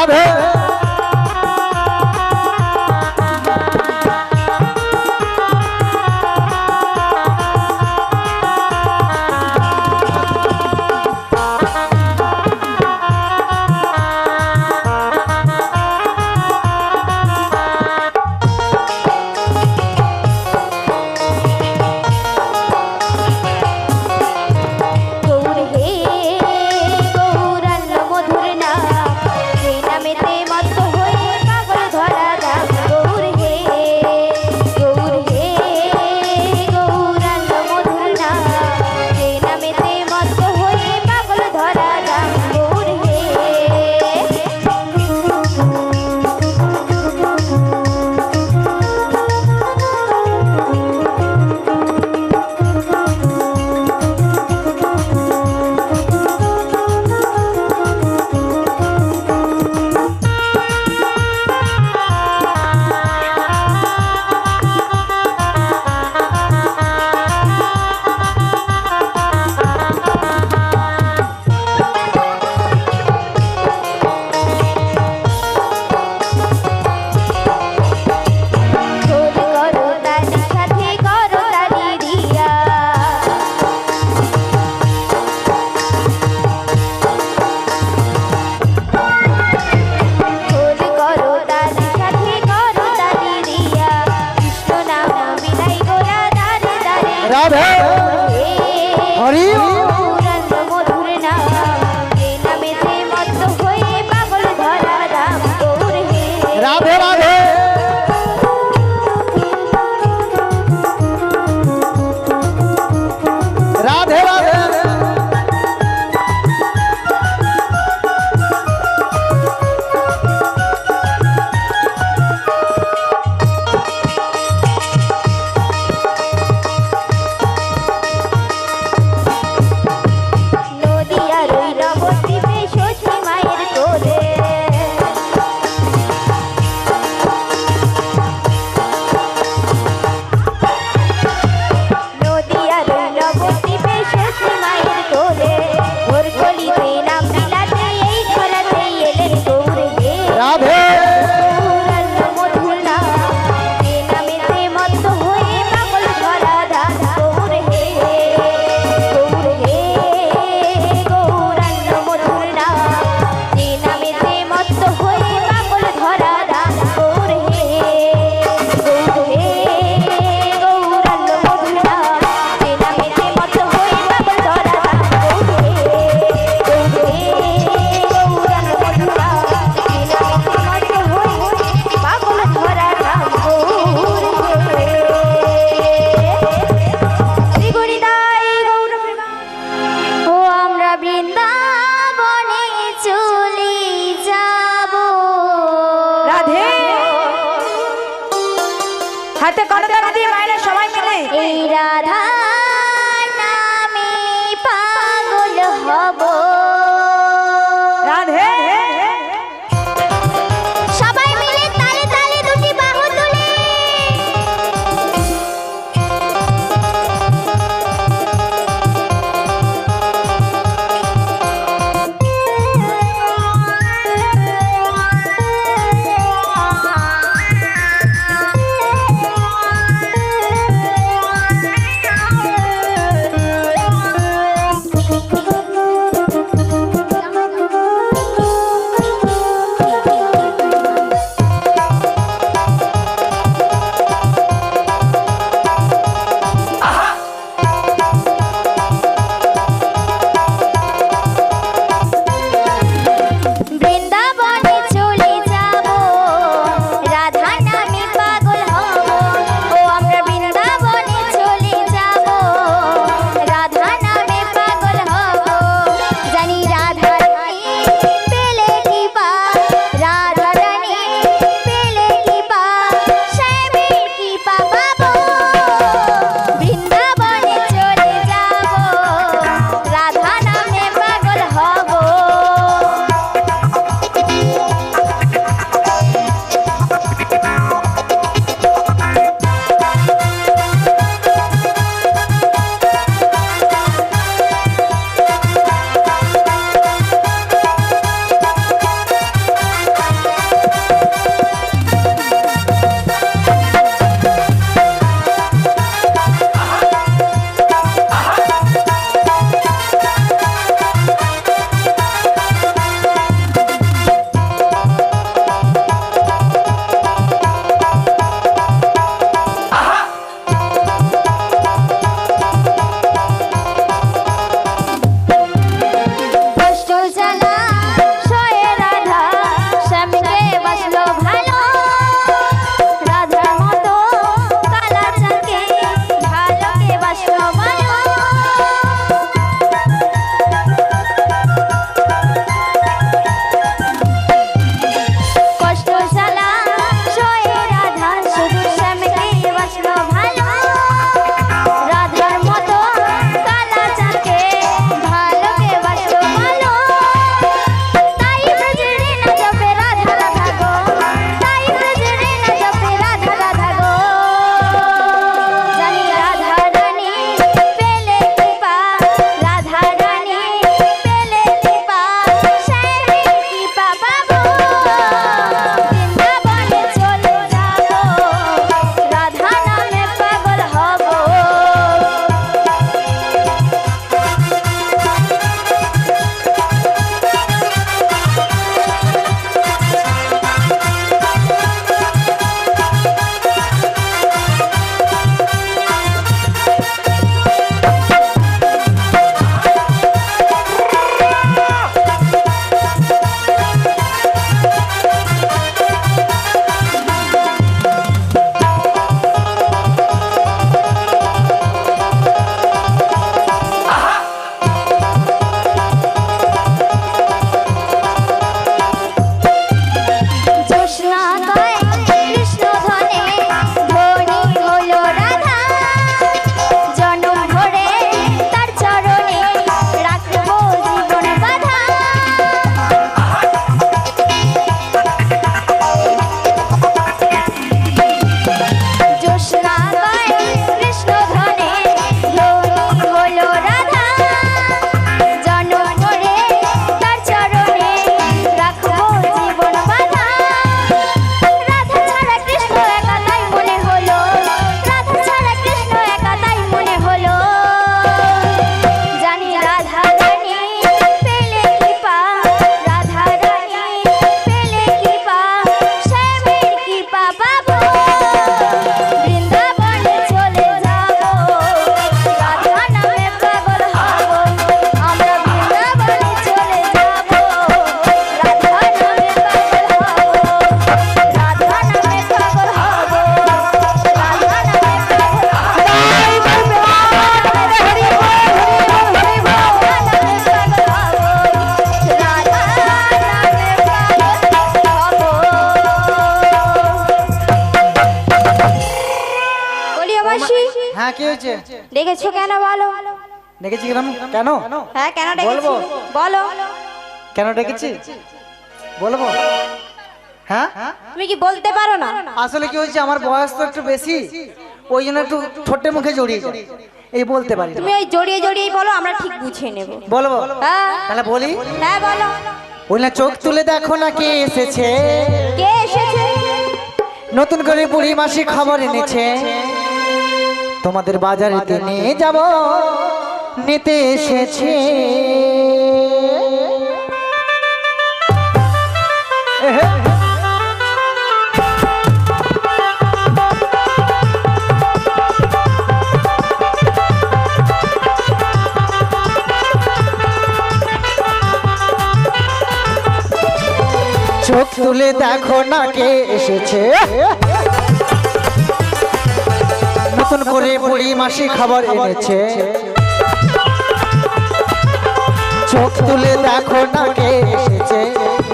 রাধে রাধে হরি মধুর নাম যে নামেতে মত্ত হয়ে পাগল ধরা দাম গৌর হে রাধে রাধে রাধে রাধে নদিয়ার ওই নবদ্বীপে সতী মায়ের কোলে নদিয়ার ওই নবদ্বীপে সতী মায়ের কোলে ভোর কলিতে নাম বিলাতে এই খরাতে এলেন গৌর হে রাধে মধুর নাম যে নামেতে মত্ত হয়ে পাগল ধরা দাম গৌর হে গৌর হে গৌরাঙ্গ মধুর নাম যে নামেতে মত্ত হয়ে পাগল ধরা দাম গৌর হে গৌর হে গৌরাঙ্গ মধুর নাম যে নামেতে মত্ত হয়ে পাগল ধরা দাম গৌর হে গৌর হে গৌরাঙ্গ মধুর নাম যে নামেতে মত্ত হয়ে পাগল ধরা দাম গৌর হে শ্রী গুরুদাই গৌর ও আমরা বৃন্দাবনে চলে যাব রাধে হাতে করতালি দিয়ে মায়েরা সবাই মিলে এই রাধা নামে পাগল হব রাধে সবাই মিলে তালে তালে দুটি বাহু তুলে মাসি হ্যাঁ কি হয়েছে? ডেকেছো কেন বলো? ডেকেছি কেন? কেন হ্যাঁ কেন ডেকেছো বলবো। বলো। কেন ডেকেছি বলবো? হ্যাঁ তুমি কি বলতে পারো না? আসলে কি হয়েছে, আমার বয়স তো একটু বেশি, ওই জন্য একটু ঠোঁটে মুখে জড়িয়ে যায়, এই বলতে পারি না। তুমি ওই জড়িয়ে জড়িয়েই বলো, আমরা ঠিক বুঝিয়ে নেব। বলবো হ্যাঁ তাহলে বলি। হ্যাঁ বলো। ওই না চোখ তুলে দেখো না কে এসেছে, কে এসেছে? নতুন করে বুড়ি মাসি খবর এনেছে, তোমাদের বাজারে নিয়ে যাব, নিতে এসেছে। এহে। চোখ তুলে দেখো না কে এসেছে, নতুন করে বুড়ি মাসি খবর এনেছে, চোখ তুলে দেখো না কে এসেছে,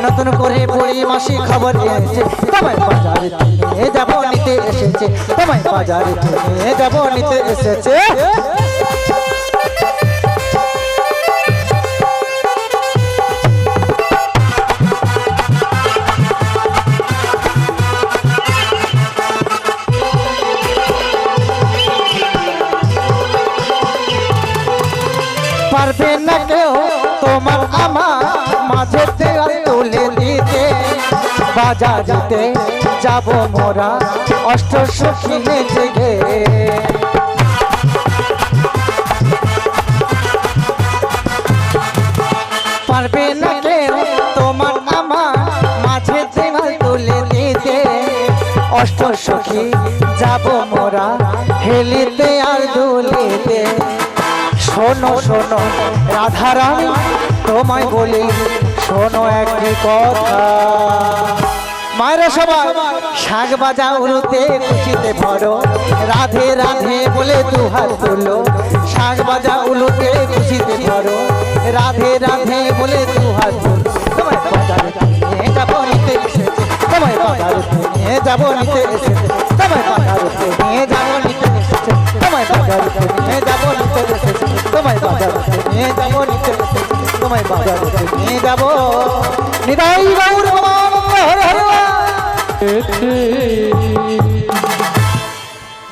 নতুন করে বুড়ি মাসি খবর এনেছে, তোমায় বাজারে নিয়ে যাব নিতে এসেছে, তোমায় বাজারে নিয়ে যাব নিতে এসেছে। পারবে না কেউ তোমার আমার মাঝে দেওয়াল তুলে দিতে, বাজারেতে যাব মোরা অষ্ট সখীনে জেগে। পারবে না কেউ তোমার আমার মাঝে দেওয়াল তুলে দিতে, অষ্ট সখী যাব মোরা হেলিতে আর দুলিতে। শোনো শোনো রাধারানী তোমায় বলি, শোনো একটি কথা, মায়েরা সবাই শাক বাজা উলুতে খুশিতে ভরো, রাধে রাধে বলে দুহাত তুলো, শাক বাজা উলুতে খুশিতে ভরো, রাধে রাধে বলে দুহাত তুলো। তোমায় বাজারে নিয়ে যাব নিতে এসেছে, তোমায় বাজারে নিয়ে যাব নিতে এসেছে, তোমায় বাজারে নিয়ে যাব নিতে এসেছে, তোমায় বাজারে নিয়ে যাব নিতে এসেছে, তোমায় বাজারে নিয়ে যাব নিতে এসেছে, তোমায় বাজারে নিয়ে যাব। নিতাই গৌর ভগবান হরে হরে।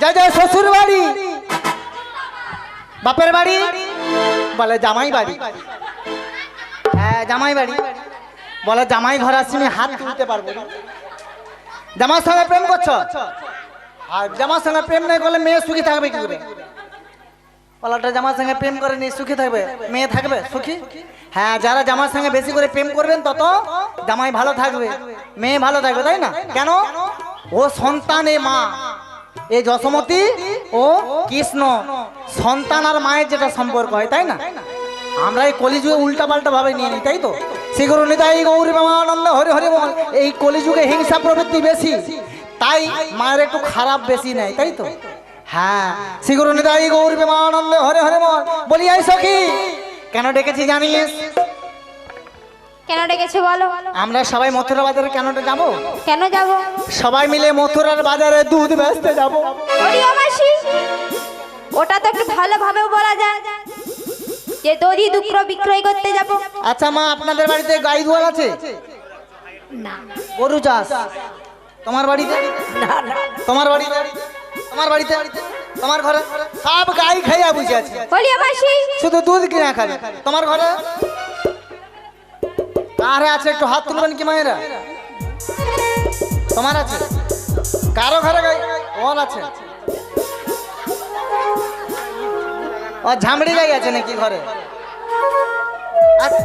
জয় জয় শ্বশুর বাড়ি, বাপের বাড়ি বলে জামাই বাড়ি, হ্যাঁ জামাই বাড়ি বলে জামাই ঘর আসিনি হাত তুলতে পারবো না। জামার সঙ্গে প্রেম করছো, আর জামার সঙ্গে প্রেম নাই করলে মেয়ে সুখী থাকবে কি করে? পালাটা জামার সঙ্গে প্রেম করে নিয়ে সুখী থাকবে, মেয়ে থাকবে সুখী? হ্যাঁ, যারা জামার সঙ্গে বেশি করে প্রেম করবেন তত জামাই ভালো থাকবে, মেয়ে ভালো থাকবে, তাই না? কেন? ও সন্তান এ মা, এ যশোমতী ও কৃষ্ণ, সন্তান আর মায়ের যেটা সম্পর্ক হয়, তাই না? আমরা এই কলিযুগে উল্টা পাল্টা ভাবে নিয়ে নিই, তাই তো? শ্রী গুরু নিতাই গৌর প্রেমানন্দ হরি হরি বল। এই কলিযুগে হিংসা প্রবৃত্তি বেশি, তাই মায়ের একটু খারাপ বেশি নেয়, তাই তো? হ্যাঁ, শ্রী গুরু নিতাই গৌর প্রেমানন্দ হরি হরি বল। বলি আই সখী কেন ডেকেছি জানিস? কেন ডেকেছো বলো? আমরা সবাই মথুরা বাজারে কেন যাবো? কেন যাব? সবাই মিলে মথুরার বাজারে দুধ বেচতে যাব। ওরে ও মাসি, ওটা তো একটু ভালোভাবেও বলা যায় যে দধি দুধ বিক্রয় করতে যাব। আচ্ছা মা, আপনাদের বাড়িতে গাই দুয়াল আছে? না। গরু চাষ? তোমার বাড়িতে? তোমার বাড়িতে? তোমার বাড়িতে? তোমার ঘরে সব গাই খাইয়া বুঝে আছে, ওরে ও মাসি, শুধু দুধ কিনা খাবে। তোমার ঘরে কার আছে? একটু হাত তুলবেন কি মায়েরা? তোমার আছে? কারো ঘরে গাই ওর আছে? ও ঝামড়ি গাই আছে নাকি ঘরে? আচ্ছা,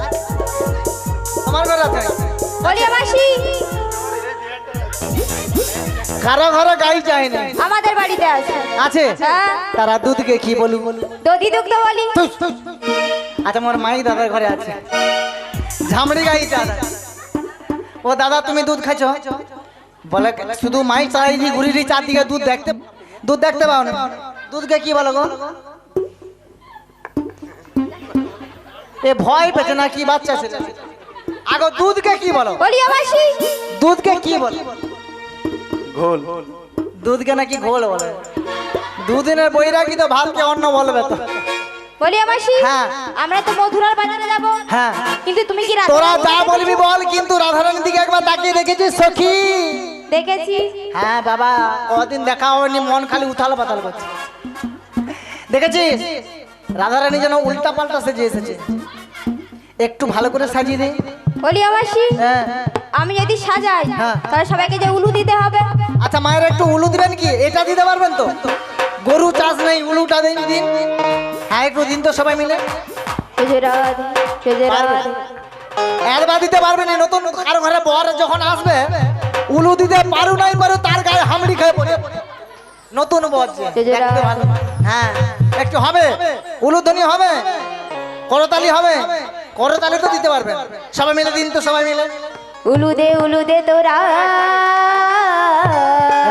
তোমার ঘরে আছে? ওরে ও মাসি, কারো ঘরে গাই চাই না? আমাদের বাড়িতে আছে। আছে? হ্যাঁ। তারা দুধকে কি বলু? দধি দুগ্ধ বলি। আচ্ছা, মোর মাই দাদার ঘরে আছে ঝামড়ি গাই দাদা। ও দাদা তুমি দুধ খাইছো? বলে শুধু মাই চাইনি ঘুরিরি চারদিকে দুধ দেখতে পাও না। দুধকে কি বলো গো? এ ভয় পেছে না কি বাচ্চা ছেলে? আগো দুধকে কি বলো? ওরে ও মাসি, দুধকে কি বলো? ঘোল। দুধকে নাকি ঘোল বলে? দুদিনের বৈরাগী তো ভাতকে অন্ন বলবে তো। বলি মাসি হ্যাঁ। আমরা তো মধুরার বাজারে যাব, হ্যাঁ কিন্তু তুমি কি তোরা যা বলবি বল, কিন্তু রাধারানীর দিকে একবার তাকিয়ে দেখেছিস সখী? দেখেছি। হ্যাঁ বাবা, কদিন দেখা হয়নি, মন খালি উথাল পাতাল করছে। দেখেছিস রাধারানী যেন উল্টা পাল্টা সেজে এসেছে, একটু ভালো করে সাজিয়ে দে। বলি মাসি হ্যাঁ আমি যদি সাজাই হ্যাঁ। তাহলে সবাইকে যে উলু দিতে হবে। আচ্ছা মায়ের একটু উলু দিবেন কি? এটা দিতে পারবেন তো? গরু চাষ নেই, উলুটা দিন দিন। হ্যাঁ একটু দিন তো সবাই মিলে। পারবে? একবার দিতে পারবেন না? নতুন কারো ঘরে বর যখন আসবে উলু দিতে পারু নাই পারু, তার গায়ে হামড়ি খেয়ে পড়ে। নতুন বর যে, দেখতে ভালো। হ্যাঁ একটু হবে, উলুধ্বনি হবে, করতালি হবে। করতালি তো দিতে পারবেন, সবাই মিলে দিন তো সবাই মিলে। উলু দে তোরা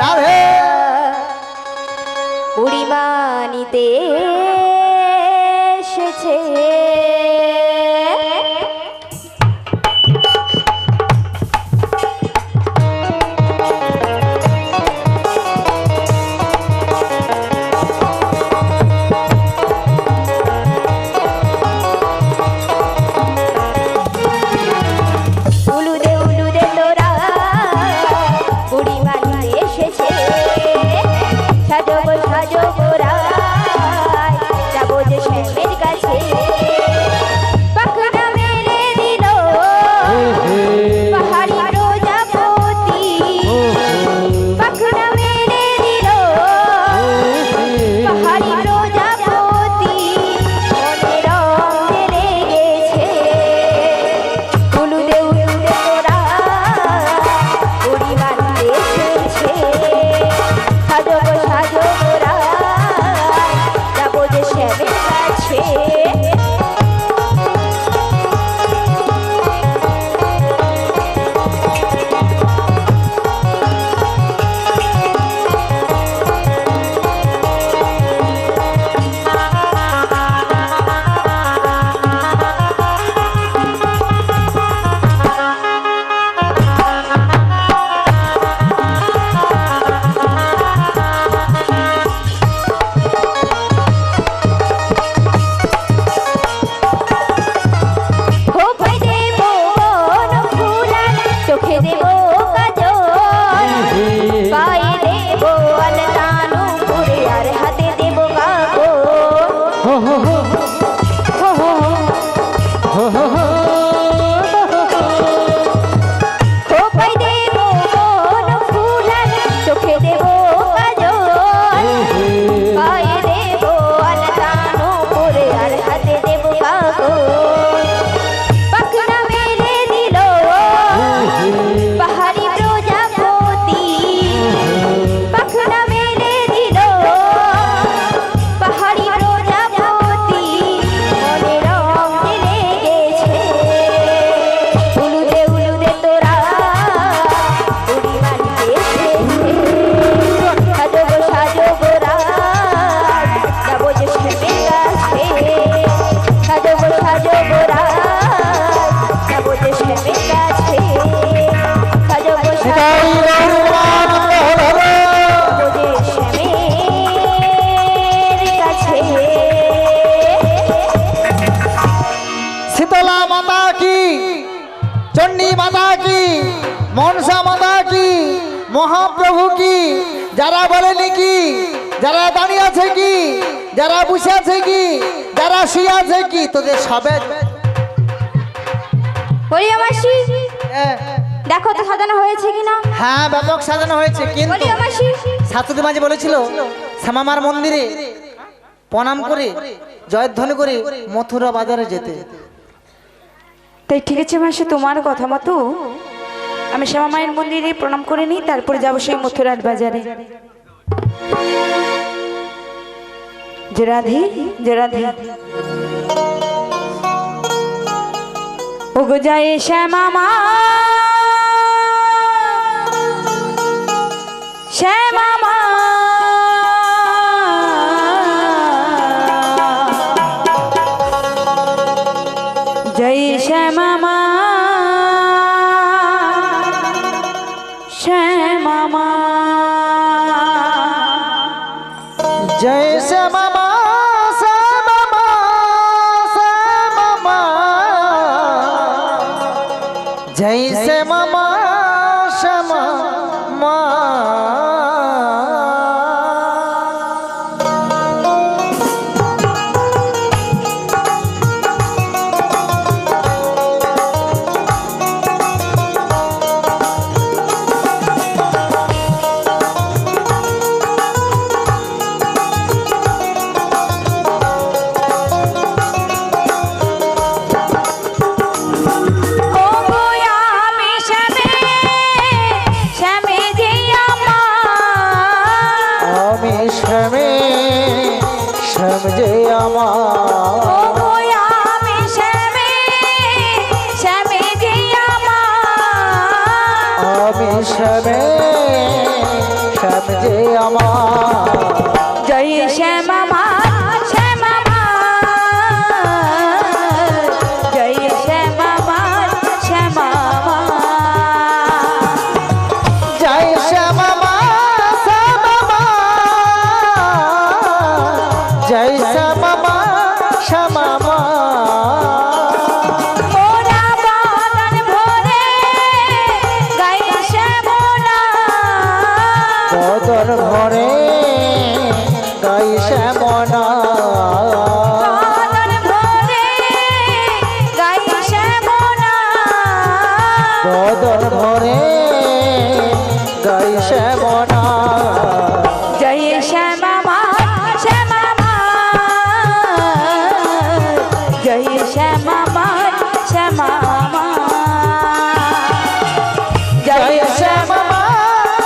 রাধে বুড়িমানিতে এসেছে। উলু দে তোরা বুড়িমানিতে এসেছে। সাজো গো সাজো গোরা যাবো যে শ্যামের কাছে। পাখনা মেরে দিল পাহাড়ি প্রজাপতি, পাখনা মেরে দিল পাহাড়ি প্রজাপতি, মনে রং ঢেলে গেছে। উলু দে তোরা বুড়িমানিতে এসেছে। সাজো গো সাজো গোরা যাবো যে শ্যামের কাছে। খোপায় দেবো বনফুলার, চোখে দেবো কাজল, পায়ে দেবো আলতানো করে, আর হাতে দেবো কাগজ। খোপায় দেবো বনফুলার, চোখে দেবো কাজল, পায়ে দেবো আলতানো করে, আর হাতে দেবো কাগজ। পাখনা মেলে দিল পাহাড়ি প্রজাপতি, পাখনা মেলে দিল পাহাড়ি প্রজাপতি, মনে রং ঢেলে গেছে। উলু দে তোরা বুড়িমানিতে এসেছে। সাজো গো সাজো গোরা যাবো যে শ্যামের কাছে। সাজো গো সাজো গোরা যাবো যে শ্যামের কাছে। সাজো গো সাজো গোরা যাবো যে শ্যামের কাছে। শীতলা মাতা কি, চণ্ডী মাতা কি, মনসা মাতা কি, মহাপ্রভু কি, যারা বলেনি কি, যারা দাঁড়িয়ে আছে কি, যারা বসে আছে কি, যারা শুয়ে আছে কি, তোদের সবে বলি মাসি দেখো তো সাজানো হয়েছে কিনা। হ্যাঁ ব্যাপক সাজানো হয়েছে, কিন্তু বলি মাসি শাশুড়ি মাঝে বলেছিল শ্যামামার মন্দিরে প্রণাম করে জয়ধ্বনি করে মথুরা বাজারে যেতে। তাই ঠিক আছে মাসি, তোমার কথা মতো আমি শ্যামা মায়ের মন্দিরে প্রণাম করে নিই, তারপরে যাবো সেই মথুরার বাজারে। যে রাধে যে রাধে ওগো যায় শ্যামা মা, শ্যামা মা জয় শ্যামা মা, শ্যামা মা জয় শ্যামা মা শ্যামা মা শ্যামা মা জয় শ্যামা মা শ্যামা মা ও গো আমি শ্যামে শ্যামে যে আমার আমি শ্যামে শ্যাম যে আমার ও গো আমি শ্যামে শ্যামে যে আমার আমি শ্যামে শ্যাম যে আমার জয় শ্যামা মা শ্যামা মা জয় শ্যামা মা শ্যামা মা জয় শ্যামা মা শ্যামা মা জয় শ্যামা মা শ্যামা মা মোরা বাগান ভরে গাই শ্যামলা বদর ভরে গাই শ্যামনা বাগান ভরে গাই শ্যামলা বদর ভরে গাই শ্যামনা জয় শ্যামা মা শ্যামা মা জয় শ্যামা মা শ্যামা মা জয় শ্যামা মা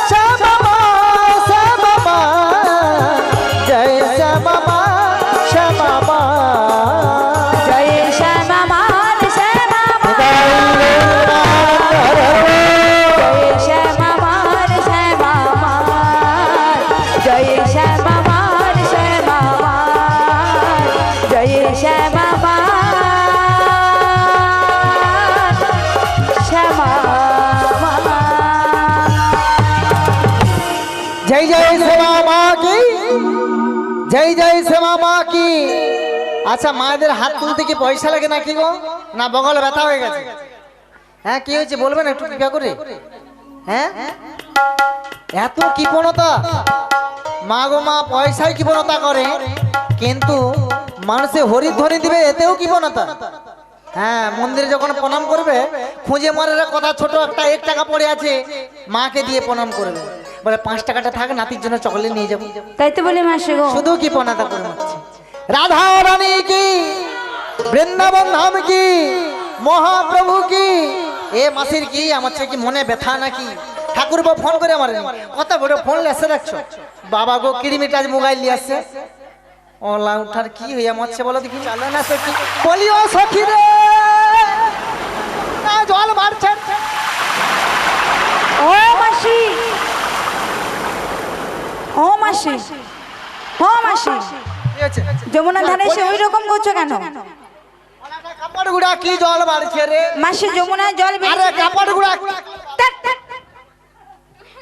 শ্যামা মা শ্যামা মা জয় শ্যামা মা শ্যামা মা জয় শ্যামা মা শ্যামা মা জয় শ্যামা মা শ্যামা মা জয় শ্যামা মা শ্যামা মা জয় শ্যামা মা শ্যামা মা जय जय श्यामा माँ की जय जय श्यामा माँ की আচ্ছা মায়েদের হাত তুলতে কি পয়সা লাগে নাকি গো না বগলে ব্যথা হয়ে গেছে হ্যাঁ কি হয়েছে বলবেন একটু কৃপা করে হ্যাঁ এত কৃপণতা মা গো মা পয়সায় কৃপণতা করে কিন্তু মানুষে হরিধ্বনি দিবে এতেও কৃপণতা হ্যাঁ মন্দিরে যখন প্রণাম করবে খুঁজে মারের কথা ছোট একটা 1 টাকা পড়ে আছে মাকে দিয়ে প্রণাম করবে বলে 5 টাকাটা থাক নাতির জন্য চকলেট নিয়ে যাবো তাই তো বলি মাসি গো শুধু কি পনাতা করে মারছে রাধা রানী কি বৃন্দাবন ধাম কি মহাপ্রভু কি এ মাসির কি আমার চেয়ে কি মনে ব্যথা নাকি ঠাকুর বাবু ফোন করে আমার কত বড় ফোন লেসে রাখছো বাবা গো কিরিমিটাজ মোবাইল নিয়ে আসছে ওলা উঠার কি হইয়া মরছে বলো দেখি চালে না সখী বলিও সখী রে না জল মারছে ও মাসি ও মাসি ও মাসি কি হয়েছে? যমুনা ধারে এসে ওই রকম করছো কেন ওনাটা কাপড় গুড়া কি জল মারছে রে মাসি যমুনায় জল আরে বেরিয়েছে কাপড় গুড়া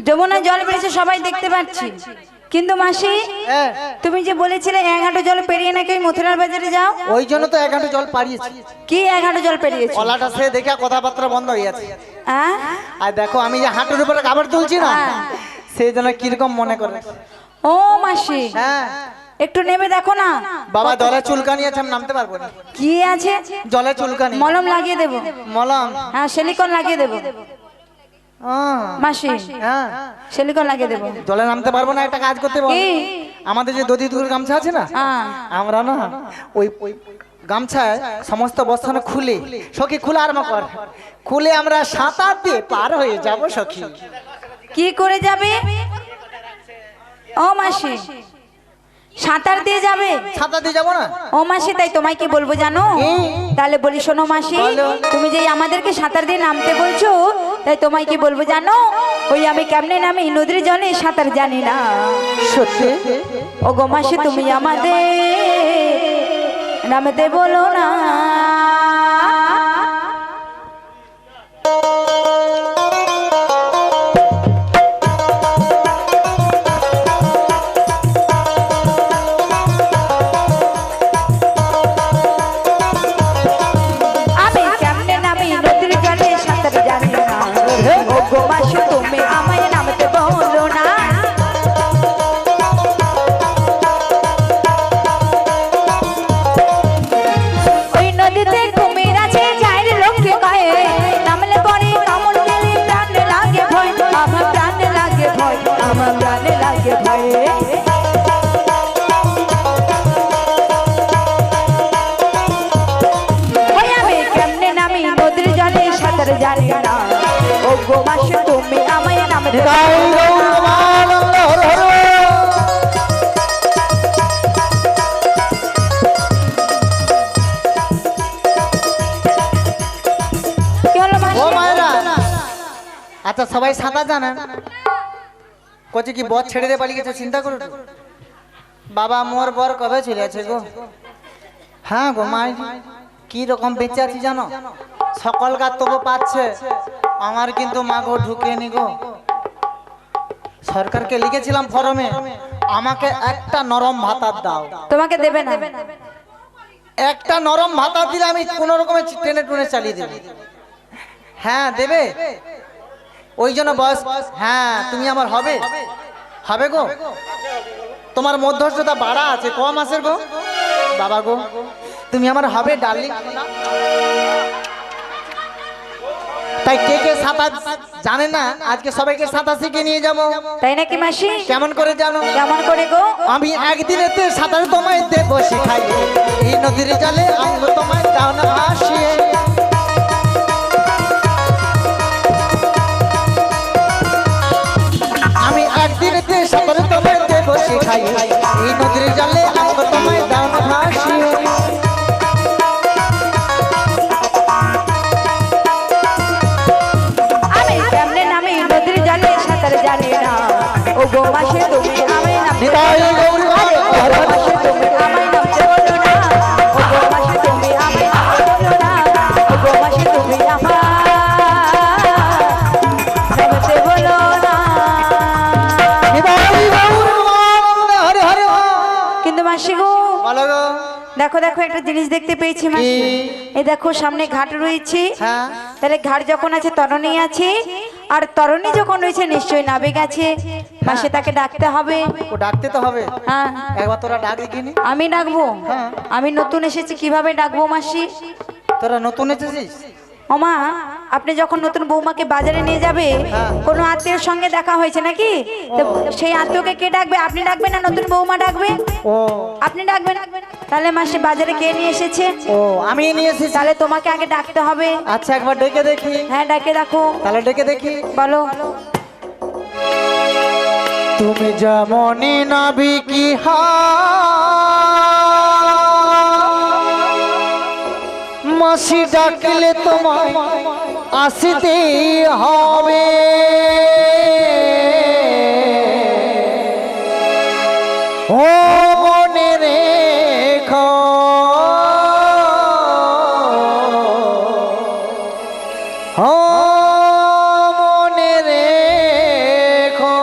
যমুনায় জল বেরিয়েছে সবাই দেখতে পাচ্ছি কিন্তু মাসি হ্যাঁ তুমি যে বলেছিলে 1 হাঁটু জল পেরিয়ে নাকি ওই মথুরার বাজারে যাও ওই জন্য তো 1 হাঁটু জল পাড়িয়েছি কি 1 হাঁটু জল পেরিয়েছে কলাটা সে দেখে কথাবার্তা বন্ধ হয়ে যাচ্ছে হ্যাঁ আর দেখো আমি যে হাঁটুর উপরে কাপড় তুলছি না হ্যাঁ। সেই জন্য কিরকম মনে করে ও মাসি হ্যাঁ একটু নেমে দেখো না বাবা জলে চুলকানি আছে আমি নামতে পারবো না কি আছে জলে চুলকানি মলম লাগিয়ে দেবো মলম হ্যাঁ সিলিকন লাগিয়ে দেবো আহ, মাসি হ্যাঁ সিলিকন লাগিয়ে দেবো জলে নামতে পারবো না একটা কাজ করতে পারবো কি? আমাদের যে দধি দুধের গামছা আছে না হ্যাঁ আমরা না ওই গামছায় সমস্ত বস্তানো খুলে সখী খুলে আরম্ভ কর খুলে আমরা সাঁতার দিয়ে পার হয়ে যাব সখী কি করে যাবে ও মাসি সাঁতার দিয়ে যাবে সাঁতার দিয়ে যাবো না ও মাসি তাই তোমায় কি বলবো জানো কি? তাহলে বলি শোনো মাসি বলো। তুমি যে আমাদেরকে সাঁতার দিয়ে নামতে বলছো তাই তোমায় কি বলবো জানো ওই আমি কেমনে নামে নদীর জলে সাঁতার জানি না সত্যি ও গো মাসি তুমি আমাদের নামতে বলো না গো মাসি তুমি আমায় নামে নিতাই গৌর প্রেমানন্দ হরে হরে। কি হলো মাসি? ও মায়েরা, আচ্ছা সবাই সাঁতার জানেন? কচি কি বর ছেড়ে দিয়ে পালিয়ে গেছে, চিন্তা করো তো। বাবা মোর বর কবে চলে আছে গো? হ্যাঁ গো মাই, কি রকম বেঁচে আছি জানো? সকল গাছ তবু পাচ্ছে, আমার কিন্তু মা গো ঢুকেনি গো। সরকারকে লিখেছিলাম ফরমে, আমাকে একটা নরম ভাতার দাও। তোমাকে দেবে না? একটা নরম ভাতা দিলে আমি কোন রকমে টেনে টুনে চালিয়ে দেব। হ্যাঁ দেবে, ওই জন্য বয়স। হ্যাঁ তুমি আমার হবে, হবে গো। তোমার মধ্যস্থতা বাড়া আছে, ক মাসের গো বাবা গো? তুমি আমার হবে ডার্লিং। তাই কে কে সাঁতার জানে না, আজকে সবাইকে সাঁতার শিখে নিয়ে যাব। তাই নাকি মাসি? কেমন করে জানো? কেমন করে গো? আমি একদিনেতে সাঁতার তোমায় দেব শিখাই, এই নদীর জলে অঙ্গ তোমায় দাও না ভাসিয়ে। আমি একদিনেতে সাঁতার তোমায় দেব শিখাই, এই নদীর জলে অঙ্গ তোমায় দাও না ভাসিয়ে। আমি কেমনে নামি নদীর জলে সাঁতার জানি না, ও গো মাসি তুমি আমায় নামতে নিতাই গৌর বলো না। মাসি তুমি আমায় নামতে বলো না, ও গো মাসি তুমি আমায় নামতে বলো না, ও গো মাসি তুমি আমায় নামতে বলো না। নিতাই গৌর হরে হরে। কিন্তু মাসি গো, বলো গো। দেখো দেখো একটা জিনিস দেখতে পেয়েছি মাসি। কি? এই দেখো সামনে ঘাট রয়েছে, হ্যাঁ তাহলে ঘাট যখন আছে তরণী আছে, আর তরণী যখন রয়েছে নিশ্চয়ই নাবিক আছে। মাসে তাকে ডাকতে হবে। ও ডাকতে তো হবে। হ্যাঁ একবার তোরা ডাক দেখিনি। আমি ডাকবো? হ্যাঁ। আমি নতুন এসেছি, কিভাবে ডাকবো মাসি? তোরা নতুন এসেছিস? ওমা, আপনি যখন নতুন বৌমাকে বাজারে নিয়ে যাবে, হ্যাঁ। কোনো আত্মীয়ের সঙ্গে দেখা হয়েছে নাকি? তো সেই আত্মীয়কে কে ডাকবে? আপনি ডাকবেন না নতুন বৌমা ডাকবে? ও আপনি ডাকবেন। তাহলে মাসি বাজারে কে নিয়ে এসেছে? ও আমি নিয়ে এসেছি। তাহলে তোমাকে আগে ডাকতে হবে। আচ্ছা একবার ডেকে দেখি। হ্যাঁ ডাকে রাখো। তাহলে ডেকে দেখি। বলো। তুমি যেমনই নাবিকি মাসি ডাকলে তোমায় আসতেই হবে। ও মনে রেখো, ও মনে রেখো।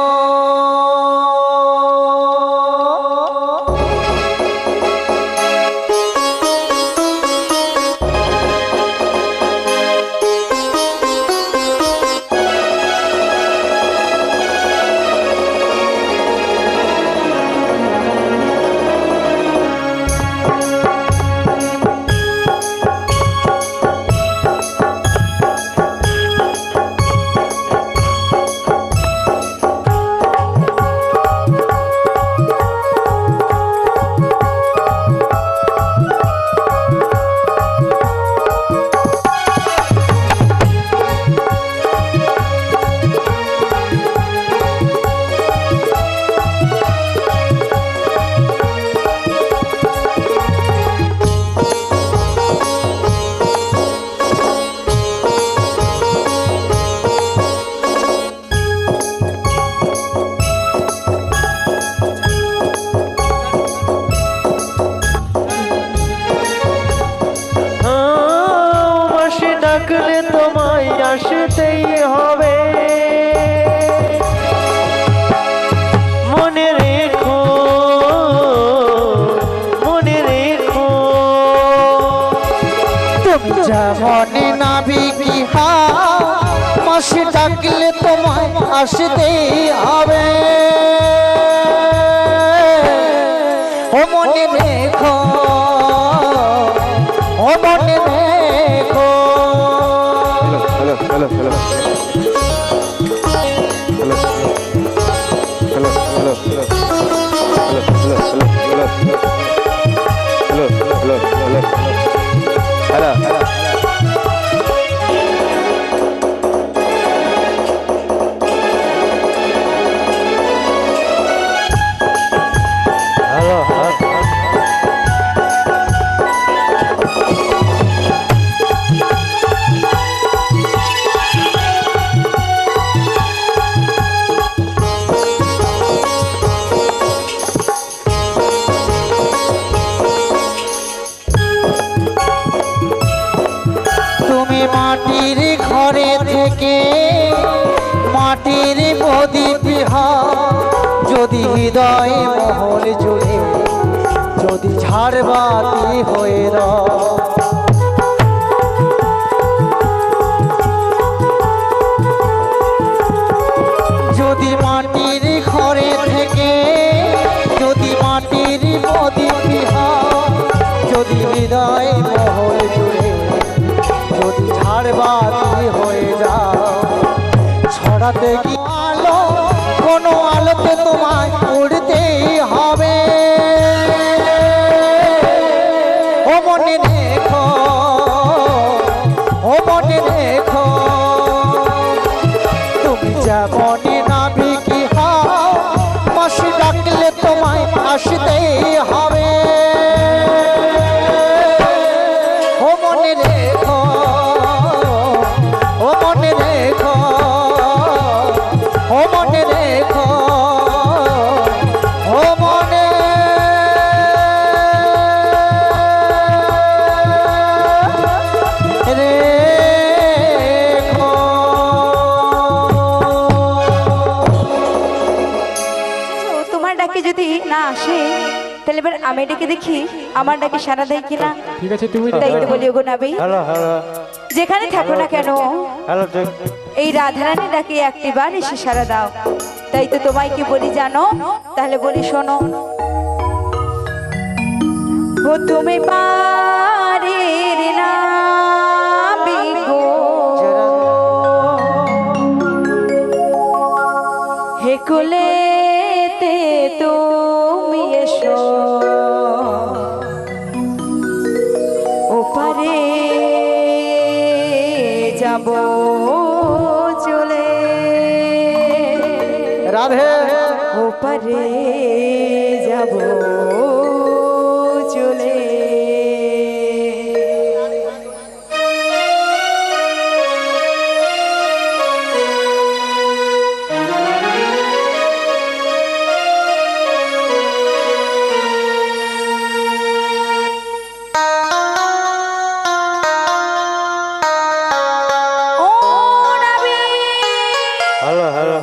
ডাকলে তোমায় আসতেই হবে। মনে রেখো, মনে রেখো। তুমি যেমনই নাবিকি মাসি ডাকলে তোমায় আসতেই হবে। ও মনে রেখো, ও মনে রেখো। Hello hello hello hello hello hello hello hello. মাটির ঘরে থেকে মাটির প্রদীপ যদি হৃদয় মহল জুড়ে যদি ঝাড়বাতি হয়ে যদি মাটির ঘরে থেকে যদি মাটির প্রদীপ যদি হৃদয় মহল জুড়ে যদি ঝাড়বাতি হয়ে যাও ছড়াতে কি আলো কোনো আলোতে তোমায় উড়তেই হবে ও মনে রেখো ও মনে রেখো তুমি যেমনই নাবিকি হও মাসি ডাকলে তোমায় আসতেই হবে ও মনে রেখো ও মনে রেখো ও মনে রেখো ও মনে রেখো। তোমার ডাকে যদি না আসে তাহলে এবার আমি ডেকে দেখি আমার ডাকে সারা দেয় কিনা। ঠিক আছে তুমি তাই তো বলি ওগো নাবি, হ্যালো হ্যালো যেখানে থাকো না কেন হ্যালো এই রাধারানী ডাকে একটিবার এসে সারা দাও। তাই তো তোমায় কি বলি জানো, তাহলে বলি শোনো। ও তুমি পারের না বিগো হে কুলেতে তুমি এসো ওপারে যাব চলে রাধে ওপারে যাব চলে। ও নবী হ্যালো হ্যালো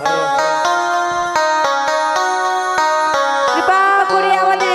কৃপা করে আমাদের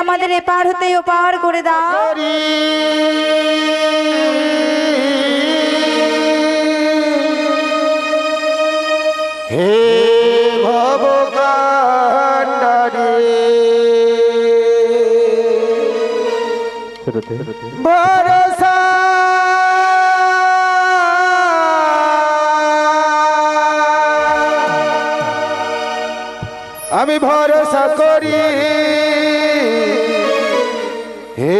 আমাদের এপার হতে ওপার করে দাও। হে ভবকান্ডারি ভরসা আমি ভরসা করি হে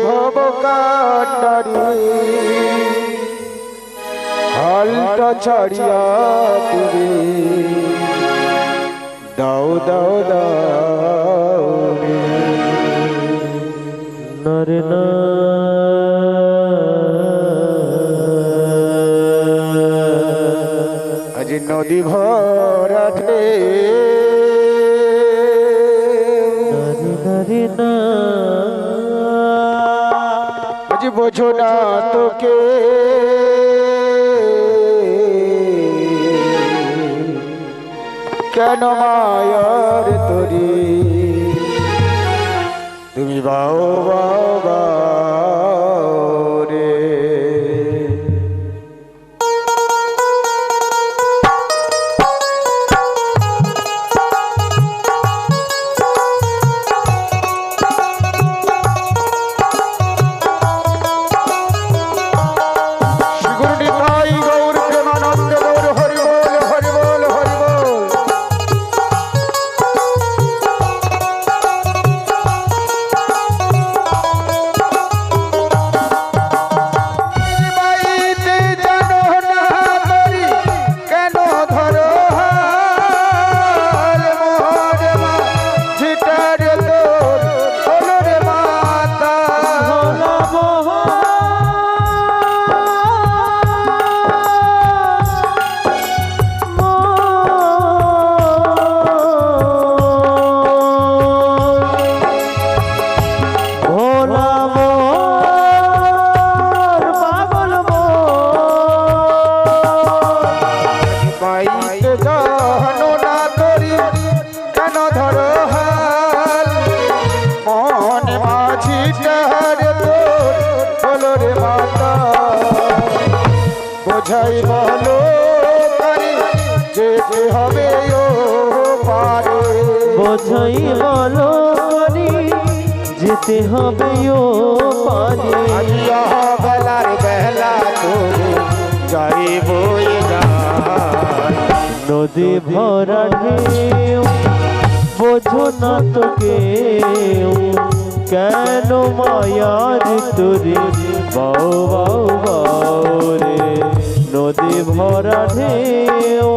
ভবকান্ডারি হালটা ছাড়িয়া তুমি দাও দাও দাও নরে না আজ নদী ভরা আজ বোঝো না তোকে কেন মায়ার তরি তুমি বাও বাও বাও রে বোঝাই বলো পারি যেতে হবে ও পারে বোঝাই বলো পারি যেতে হবে ও পারে আলিয়া বেলার বেলা তোরে যাইব নদী ভরা ঢেউ বোঝো না তো কেউ কেন মায়ার তোরে বাও বাও বাও রে নদী ভরা ঢেউ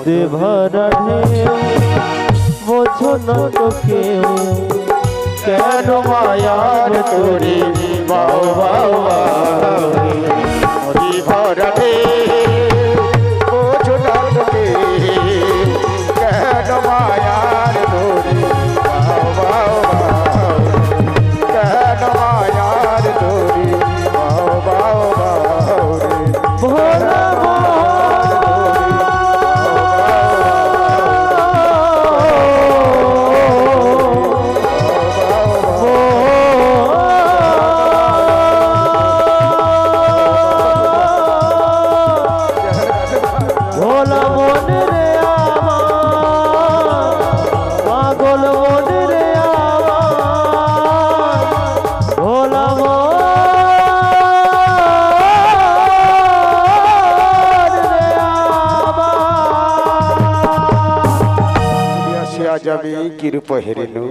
দে ভরা ঢেউ বোঝো না তো কেউ কেন মায়ার তোরে বাউ বাউ বাউ রে। নদী ভরা বোঝো না তোকে কেন মায়ার তোরে বাউ বাউ বাউ কেন মায়ার তোরে বাউ বাউ বাউ রে। ভোলা ভোলা মন রে আমার পাগল মন রে আমার ভোলা মন রে আমার আসিয়া যাবে কিরূপ হেরিনু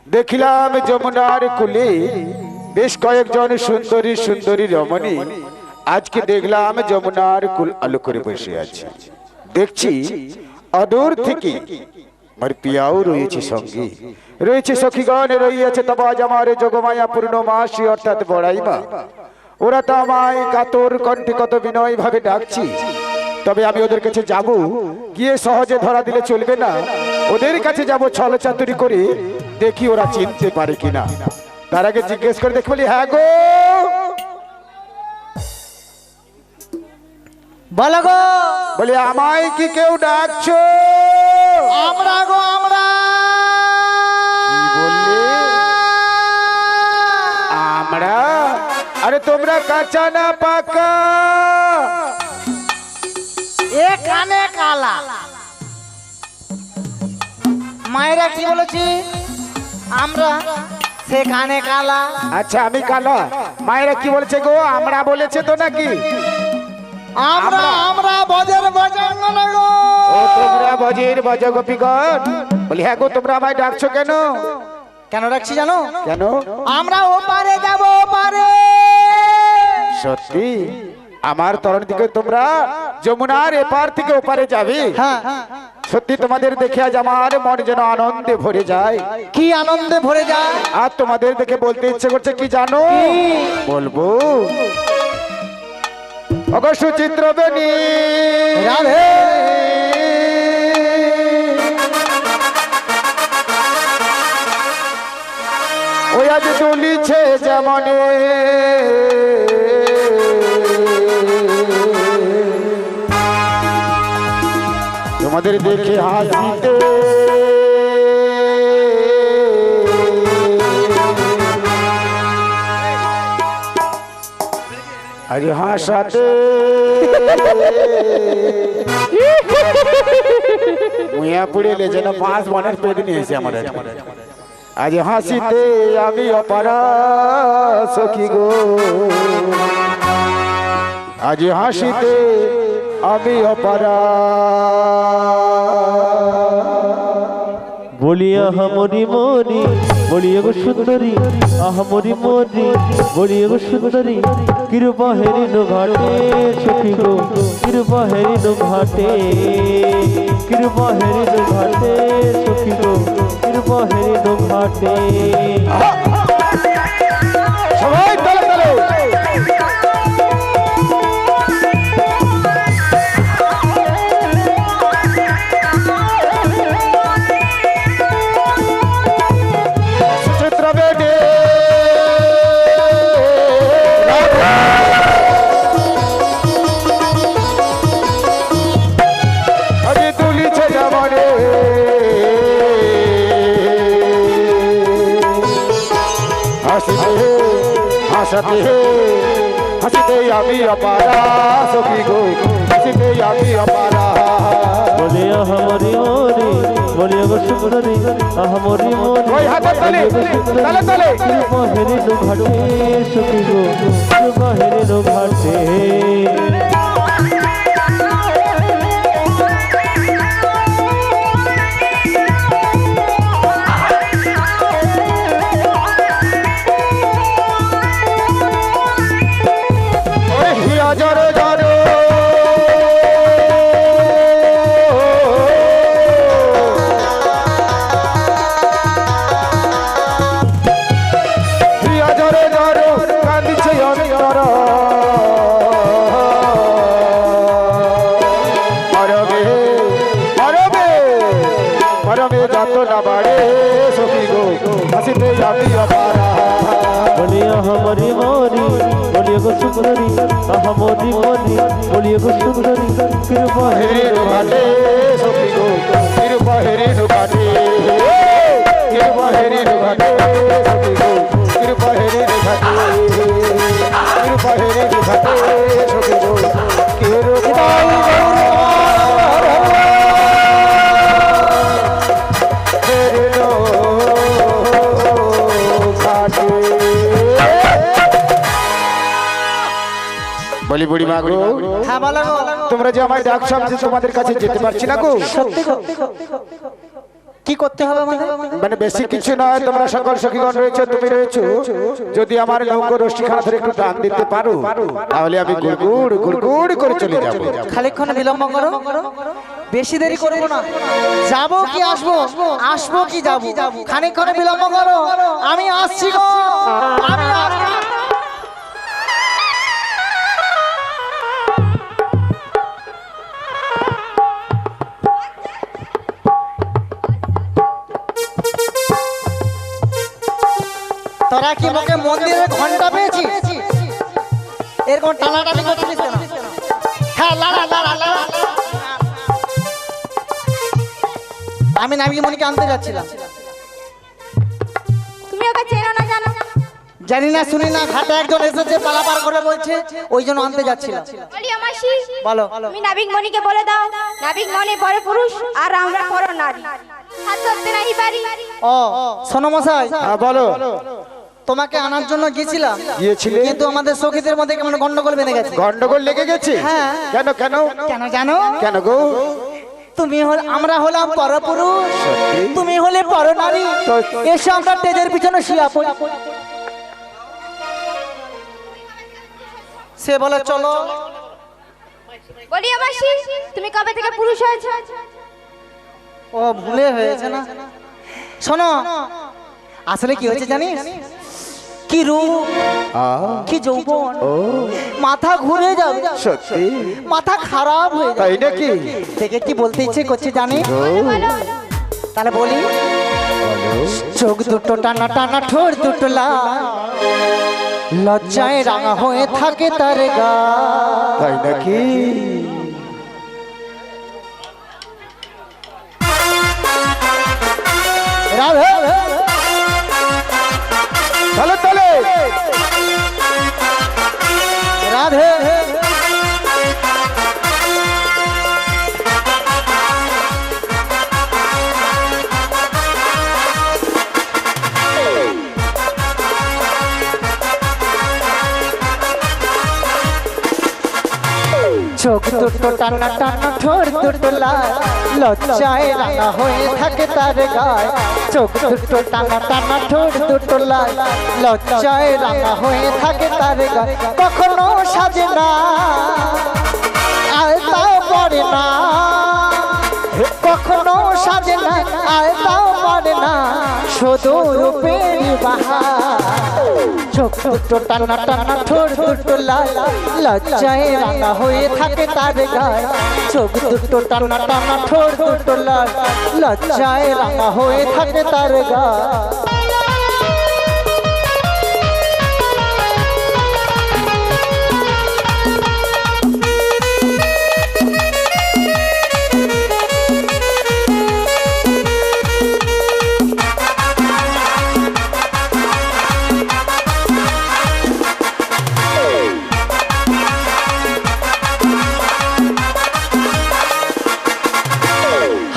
দেখিলাম যমুনার কুলে বেশ কয়েকজন সুন্দরী সুন্দরী রমণী আজকে দেখলাম যমুনার কুল আলো করে বসে আছে দেখছি অদূর থেকে আমার পিয়াও রয়েছে সঙ্গে রয়েছে সখীগণ রয়েছে তবে আজ আমার যোগমায়া পূর্ণমাসী অর্থাৎ বড়াইমা ওরা তো আমায় কাতর কণ্ঠে কত বিনয় ভাবে ডাকছি তবে আমি ওদের কাছে যাব গিয়ে সহজে ধরা দিলে চলবে না ওদের কাছে যাব ছল চাতুরি করে দেখি ওরা চিনতে পারে কিনা তার আগে জিজ্ঞেস করে দেখি বলি হ্যাঁ গো বলো গো বলি আমায় কি কেউ ডাকছো আমরা গো আমরা কি বললে আমরা আরে তোমরা কাঁচা না পাকা এ কানে কালা মায়েরা কি বলেছি আমরা সে কানে কালা আচ্ছা আমি কালা মায়েরা কি বলেছে গো আমরা বলেছে তো নাকি আমরা আমরা বজের বজাঙ্গন গো ও তোমরা বজের বজ গোপীগণ বলি হ্যাঁ গো তোমরা আমায় ডাকছো কেন কেন রাখছি জানো কেন আমরা ওপারে যাব ওপারে সত্যি আমার তরণ দিকে তোমরা যমুনার এপার থেকে ওপারে যাবে হ্যাঁ সত্যি তোমাদের দেখে আজ আমার মন যেন আনন্দে ভরে যায় কি আনন্দে ভরে যায় আর তোমাদের দেখে বলতে ইচ্ছে করছে কি জানো বলবো ওগো সুচিত্র বেনি রাধে ওই আজ দুলিছে যেমনে তোমাদের দেখে হাসিতে আজ হাসাতে মুয়া পুড়ে লে যেন 5 মনের পেট নিয়ে এসে আমার আজ হাসিতে আমি অপারা সখী গো আজ হাসিতে আমি অপারা বলিয়া হামরি মরি বলিয়া গো সুন্দরী আহমরি মরি বলিয়া গো সুন্দরী কৃপা হেরিনো ঘাটে সখী গো কৃপা হেরিনো ঘাটে কৃপা হেরিনো ঘাটে সখী গো কৃপা হেরিনো ঘাটে সবাই তালে তালে সুচিত্র বেডে আজ তুলিছে যাবরে হাসিতে হাসতে হাসিতে আমি অপারা সখী গো হাসিতে আমি অপারা বলিয়া হামরি মরি বলিয়া গো সুন্দরী আহমরি মরি ওই হাতে তালে তালে তালে কৃপা হেরিনো ঘাটে সখী গো কৃপা হেরিনো ঘাটে ওই হিয়া জরে জরে আমি অপারা বলিয়া হমারি মরি বলিয়া গো সুন্দরী আহমরি মরি বলিয়া গো সুন্দরী কৃপা হেরিনু ঘাটে সখী গো কৃপা হেরিনু ঘাটে কৃপা হেরিনু ঘাটে সখী গো কৃপা হেরিনু ঘাটে কৃপা হেরিনু ঘাটে সখী গো কৃপা বলি বুড়ি মা গো হ্যাঁ বলো গো। তোমরা যে আমায় ডাকছো আমি যে তোমাদের কাছে যেতে পারছি না গো সত্যি গো। কি করতে হবে আমাদের? মানে বেশি কিছু নয়, তোমরা সকল সখীগণ রয়েছো, তুমি রয়েছো, যদি আমার নৌকো রশিখানা ধরে একটু টান দিতে পারো তাহলে আমি গুড়গুড় গুড়গুড় করে চলে যাবো। খানিকক্ষণ বিলম্ব করো, বেশি দেরি করবো না। যাবো কি আসবো, আসবো কি যাবো, খানিকক্ষণ বিলম্ব করো, আমি আসছি গো, আমি আসছি। তোরা কি মুখে মন্দিরের ঘন্টা পেয়েছিস? এরকম টানাটানি করছিস কেন? হ্যাঁ লাড়া লাড়া লাড়া। আমি নাবিমণিকে আনতে যাচ্ছিলাম। তুমি ওকে চেনো না জানো? জানি না শুনি না, ঘাটে একজন এসেছে পারাপার করে বলছে, ওই জন্য আনতে যাচ্ছিলাম। বলি মাসি, বলো। তুমি নাবিক মণিকে বলে দাও নাবিক মণি পর পুরুষ আর আমরা পর নারী, হাত ধরতে নাই পারি। ও শোনো মশাই, হ্যাঁ বলো। তোমাকে আনার জন্য গিয়েছিলাম, গিয়েছিলে? কিন্তু আমাদের সখীদের মধ্যে কেমন গন্ডগোল বেঁধে গেছে। গন্ডগোল লেগে গেছে? হ্যাঁ। কেন কেন কেন জানো? কেন গো? তুমি হল, আমরা হলাম পরপুরুষ, তুমি হলে পরনারী, এসে আমরা তেজের পিছনে শুয়ে পড়ি। সে বলে চলো। বলি মাসি, তুমি কবে থেকে পুরুষ হয়েছে? ও ভুলে হয়েছে না। শোনো, আসলে কি হয়েছে জানিস? কি রূপ, কি যৌবন, মাথা ঘুরে যাবে, সত্যি? মাথা খারাপ হয়ে যাবে। তাই নাকি? দেখে কি বলতে ইচ্ছে করছে জানিস? বলো। তাহলে বলি, চোখ দুটো টানা টানা, ঠোঁট দুটো লাল, লজ্জায় রাঙা হয়ে থাকে তার গা। তাই নাকি? রাধে তাহলে তাহলে রাধে চোখ দুটো টানা টানা, ঠোঁট দুটো লাল, লজ্জায় রাঙা হয়ে থাকে তার গায়। চোখ দুটো টানা টানা, ঠোঁট দুটো লাল, লজ্জায় রাঙা হয়ে থাকে তার গায়। কখনো সাজে না, আলতাও পড়ে না, কখনো সাজে না, আলতাও পড়ে না, শুধু রূপের বাহার। চোখ দুটো টানা টানা, ঠোঁট দুটো লাল, লজ্জায় রাঙা হয়ে থাকে তার গায়। চোখ দুটো টানা টানা, ঠোঁট দুটো লাল, লজ্জায় রাঙা হয়ে থাকে তার গায়।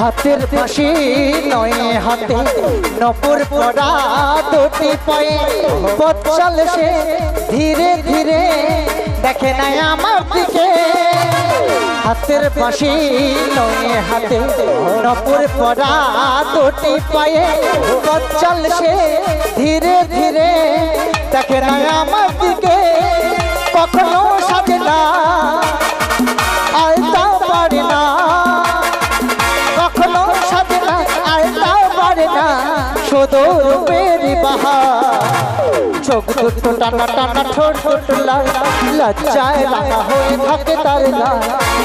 হাতের বাঁশি নয় হাতে, নপুর পড়া দুটি পায়ে, পথ চলে সে ধীরে ধীরে, দেখে নাই আমার দিকে। হাতের বাঁশি নয় হাতে, নপুর পড়া দুটি পায়ে, পথ চলে সে ধীরে ধীরে, দেখে নাই আমার দিকে। কখনো সাজে না, আলতা পারে না, কখনো সাজে না, আলতাও পারে না, শুধু রূপের বাহার। চোখ দুটো টানা টানা, ঠোঁট দুটো লাল, লজ্জায় রাঙা হয়ে থাকে তার গায়।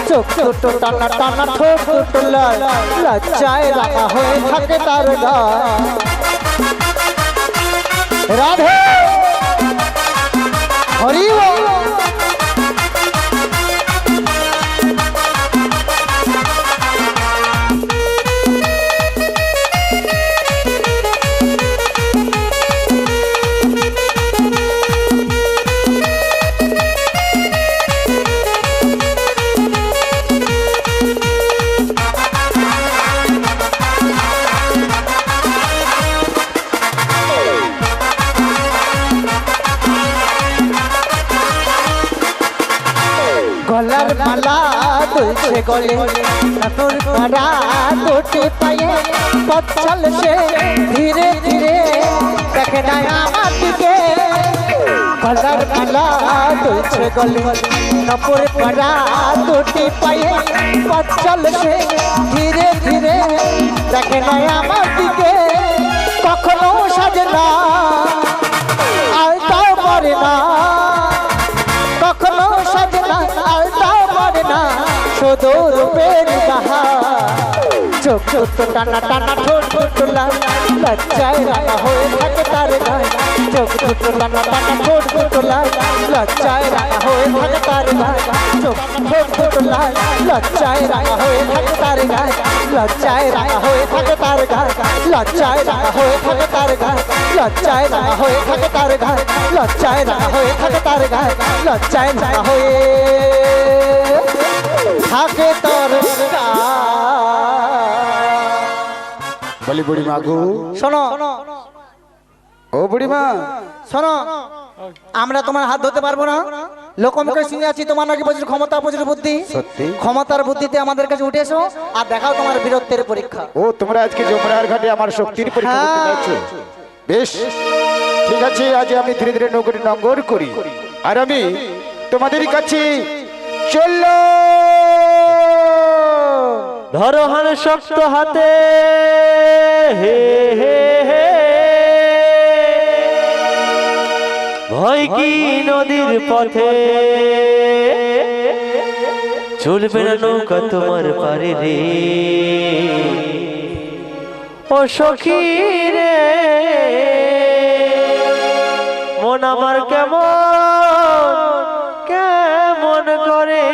চোখ দুটো টানা টানা, ঠোঁট দুটো লাল, লজ্জায় রাঙা হয়ে থাকে তার গায়। রাধে হরি বল। গলার মালা দুলছে গলে তোর পাড়া দুটি পায়ে পথ চলছে ধীরে ধীরে দেখে না আমার দিকে। গলার মালা দুলছে গলে নপুর পাড়া দুটি পায়ে পথ চলছে ধীরে ধীরে দেখে না আমার দিকে। কখনো সাজে না আলতাও পরে না, কখনো সাজে না আলতাও পরে না, শুধু রূপের বাহার। চোখ দুটো টানা টানা ঠোঁট দুটো লাল, লজ্জায় রাঙা হয়ে থাকে তার গায়ে। চোখ দুটো টানা টানা ঠোঁট দুটো লাল, লজ্জায় রাঙা হয়ে থাকে তার গায়ে। চোখ ঠোঁট দুটো লাল, লজ্জায় রাঙা হয়ে থাকে তার গায়ে। লজ্জায় রাঙা হয়ে থাকে তার গায়ে, লজ্জায় রাঙা হয়ে থাকে তার গায়ে। লজ্জায় রাঙা হয়ে থাকে তার গায়ে, লজ্জায় রাঙা হয়ে থাকে তার গায়ে। লজ্জায় রাঙা হয়ে থাকে তোর বলি বুড়ি মা গো, শোনো ও বুড়ি মা শোনো, আমরা তোমার হাত ধরতে পারবো না। লোকমুখে শুনে আছি তোমার নাকি প্রচুর ক্ষমতা প্রচুর বুদ্ধি। সত্যি? ক্ষমতার বুদ্ধিতে আমাদের কাছে উঠে এসো আর দেখাও তোমার বীরত্বের পরীক্ষা। ও তোমরা আজকে যমুনার ঘাটে আমার শক্তির পরীক্ষা করতে চাইছো? বেশ ঠিক আছে, আজ আমি ধীরে ধীরে নৌকোটি নঙ্গর করি আর আমি তোমাদের কাছে চললো। ধরো হান শক্ত হাতে হে হে হে, ভয় কি নদীর পথে, চলবে না নৌকা তোমার পারে রে। ও সখী রে মন আমার কেমন কেমন করে।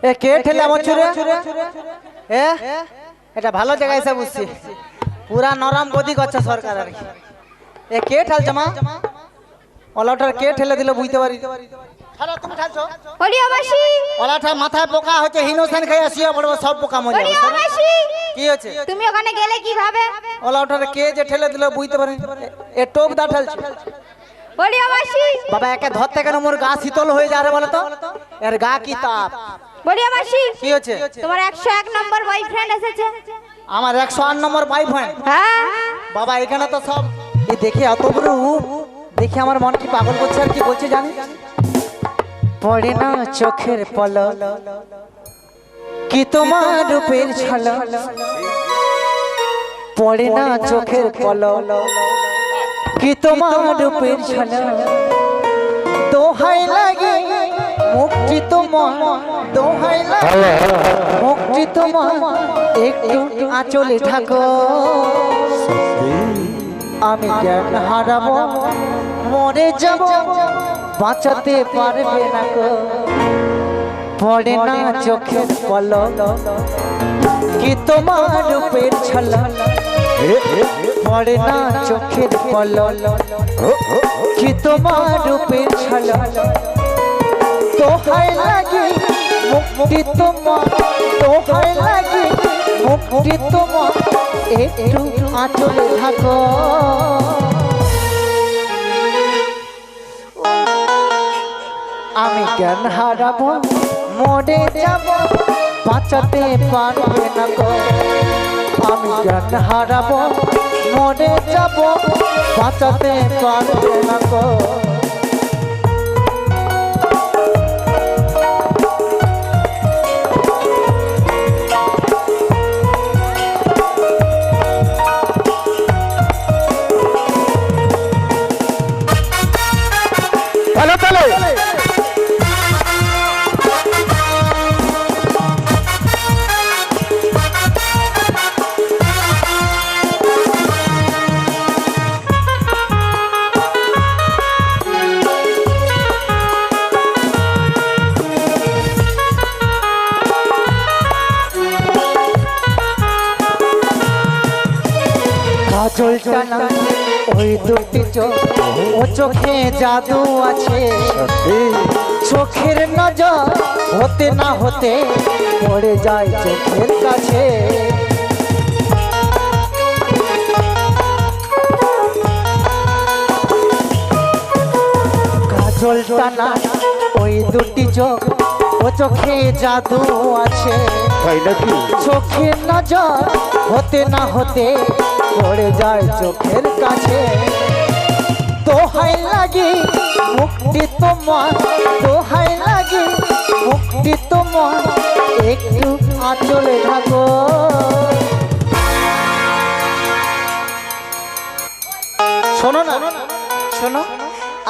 এ কে ঠেলে এমন ছুড়ে? এ এটা ভালো জায়গায় এসে বুঝছি, পুরা নরম গদি করছে সরকার আর কি। এ কে ঠেলছে মা? ওলাটার কে ঠেলে দিল বুঝতে পারি। ঠেলো, তুমি ঠেলছো? হরিয়া মাসি, ওলাটার মাথায় পোকা হচ্ছে, হিনোসেন খেয়ে আসিয়া পড়বো, সব পোকা মরে হরিয়া যাবে। মাসি, কি হচ্ছে? তুমি ওখানে গেলে কিভাবে? ওলাটার কে যে ঠেলে দিল বুঝতে পারি। এ টোপ দা ঠেলছে। হরিয়া মাসি, বাবা একে ধরতে কেন মোর গা শীতল হয়ে যাবে বলো তো? এর গা কি তাপ। হরিয়া মাসি, কি হচ্ছে? তোমার 101 নম্বর বয়ফ্রেন্ড এসেছে। আমার 108 নম্বর বয়ফ্রেন্ড? হ্যাঁ। বাবা এখানে তো সব এই দেখে এত বড় দেখে আমার মন কি পাগল করছে আর কি বলছে জানি। পড়ে না চোখের পলক কি তোমার রূপের ঝলক, পড়ে না চোখের পলক কি তোমার রূপের ঝলক। দোহাই লাগে মুক্তি তোমার, দোহাই লাগে মুক্তি তোমার, একটু আঁচলে ঢাকো। আমি জ্ঞান হারাবো, মরে যাব, বাঁচাতে পারবে না গো। পড়ে না চোখের পলক কি তোমার রূপের ঝলক, পড়ে না চোখের পলক কি তোমার রূপের ঝলক দোহাই লাগে মুক্তি তোমার দোহাই লাগে মুক্তি তোমার একটু আঁচলে থাকো আমি জ্ঞান হারাবো মরে যাব বাঁচাতে পারবে না গো আমি জ্ঞান হারাবো মরে যাব বাঁচাতে পারবে না গো তালে তালে কাজল টানা ওই দুটি চোখ ও চোখে জাদু আছে চোখের নজর হতে না হতে পড়ে যায় চোখের কাছে কাজল টানা ওই দুটি চোখ ও চোখে জাদু আছে তাই নাকি চোখের নজর হতে না হতে পড়ে যায় চোখের কাছে দোহাই লাগে মুক্তি তোমার দোহাই লাগে মুক্তি তোমার একটু আঁচলে থাকো শোনো না শোনো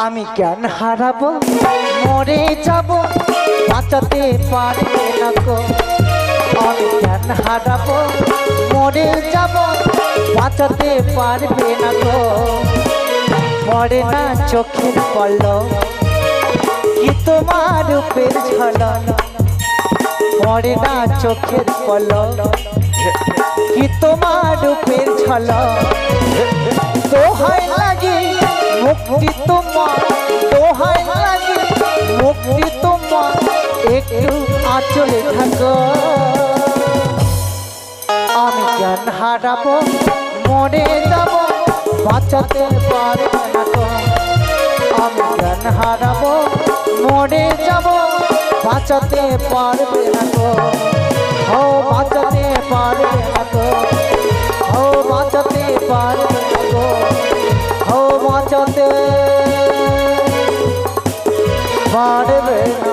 আমি জ্ঞান হারাবো মরে যাব বাঁচাতে পারবে না গো আমি জ্ঞান হারাবো মরে যাব বাঁচাতে পারবে না গো পড়ে না চোখের পলক কি তোমার রূপের ঝলক পড়ে না চোখের পলক কি তোমার রূপের ঝলক দোহাই লাগে মুক্তি তোমার দোহাই লাগে মুক্তি তোমার একটু আঁচলে থাকো আমি জ্ঞান হারাবো মরে যাব বাঁচাতে পারবে না গো আমি জ্ঞান হারাবো মরে যাব বাঁচাতে পারবে না গো ও বাঁচাতে পারবে না গো ও বাঁচাতে পারবে না গো ও বাঁচাতে পারবে না